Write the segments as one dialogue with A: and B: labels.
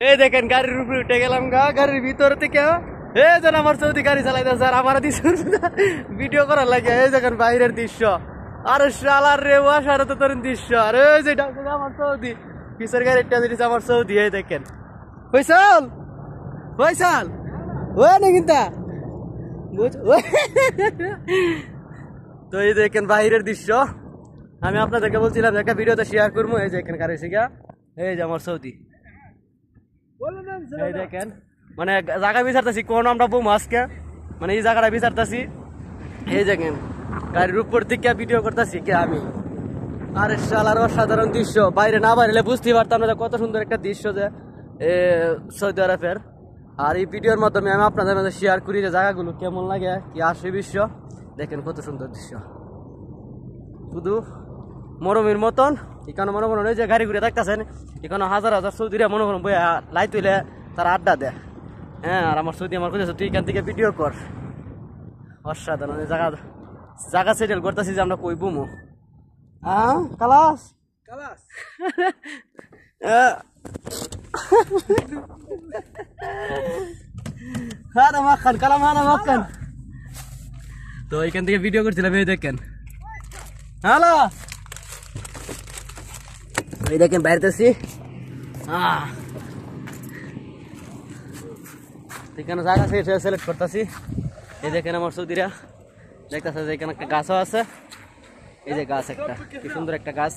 A: এই দেখেন গাড়ির উপরে উঠে গেলাম গা, গাড়ির ভিতর থেকে এই যেন আমার সৌদি গাড়ি চালাইতে স্যার আমার ভিডিও করার লাগে। এই দেখেন বাইরের দৃশ্য, আর শালার রে ওয়াসার তো তোর দৃশ্য, আর এই যে আমার সৌদি পিসের গাড়িটা দিচ্ছে আমার সৌদি। এই দেখেন ফয়সাল ফয়সাল ওই না কিন্তু তো এই দেখেন বাইরের দৃশ্য। আমি আপনাদেরকে বলছিলাম একটা ভিডিওতে শেয়ার করবো। এই দেখেন গাড়ি শিখা, এই যে আমার সৌদি। এই দেখেন মানে জায়গা বিচারতেছি কোন আমরা বউ আজকে, মানে এই জায়গাটা বিচারতেছি। এই দেখেন গাড়ির উপর থেকে ভিডিও করতেছি কে আমি। আরে শালার অসাধারণ দৃশ্য, বাইরে না বাইরে বুঝতেই পারতাম না কত সুন্দর একটা দৃশ্য যে সৌদি আরবের। আর এই ভিডিওর মাধ্যমে আমি আপনাদের মাঝে শেয়ার করি যে জায়গাগুলো কেমন লাগে, কি আসে বিশ্ব। দেখেন কত সুন্দর দৃশ্য, শুধু মরমের মতন। এখানে মনে করেন ওই যে গাড়ি ঘুরে দেখতেছেন, এখানে হাজার হাজার সৌদিরা মনে করেন বইয়া লাই তুলে তারা আড্ডা দেয়। হ্যাঁ, আর আমার সৌদি আমার কোথায় তুই এখান থেকে ভিডিও কর। অসাধারণ জায়গা, জায়গা সেটেল করতেছি যে আমরা কই বুমু। হ্যাঁ কালাস কালাস হ্যাঁ মাখান কালাম হ্যাঁ মাখান। তো এখান থেকে ভিডিও করছিলাম। এই দেখেন হ্যালো, এই দেখেন বাইরেতেছি। এখানে জায়গা সিলেক্ট করতেছি। এই দেখেন আমার সৌদিরা দেখতেছে যে এখানে একটা গাছও আছে। এই যে গাছ একটা, কি সুন্দর একটা গাছ।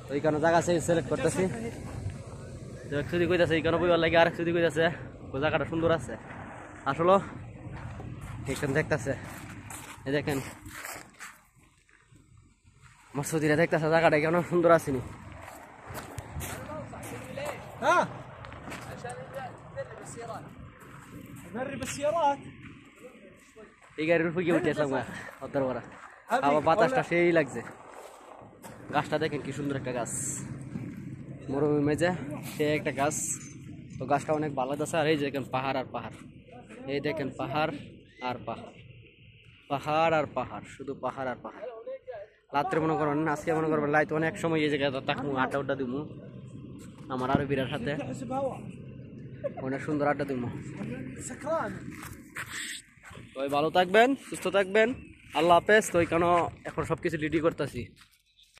A: তো এইখানে জায়গা সিলেক্ট করতেছি। এক সৌদি কইতাছে এইখানে বইবার লাগে, আরেক সৌদি কইতাছে ওই জায়গাটা সুন্দর আছে। আসলে এখানে দেখতেছে, এই দেখেন আমার সৌদিরা দেখতেছে জায়গাটা কেন সুন্দর আসেনি। এই গাড়ির উপর গিয়ে উঠে আসলাম অর্ধের করা, আবার বাতাসটা সেই লাগছে। গাছটা দেখেন কি সুন্দর একটা গাছ, মরুভূমি মেজে সে একটা গাছ। তো গাছটা অনেক ভালো লাগছে। আর এই যে দেখেন পাহাড় আর পাহাড়, এই দেখেন পাহাড় আর পাহাড়, পাহাড় আর পাহাড়, শুধু পাহাড় আর পাহাড়। রাত্রে মনে করেন আজকে মনে করবেন লাইট অনেক সময় এই জায়গায় থাকবো, আড্ডা উড্ডা দিব আমার আরো বিরার সাথে, অনেক সুন্দর আড্ডা দিব। তো ভালো থাকবেন, সুস্থ থাকবেন, আল্লাহ হাফেজ। তো এখানে এখন সবকিছু রেডি করতেছি।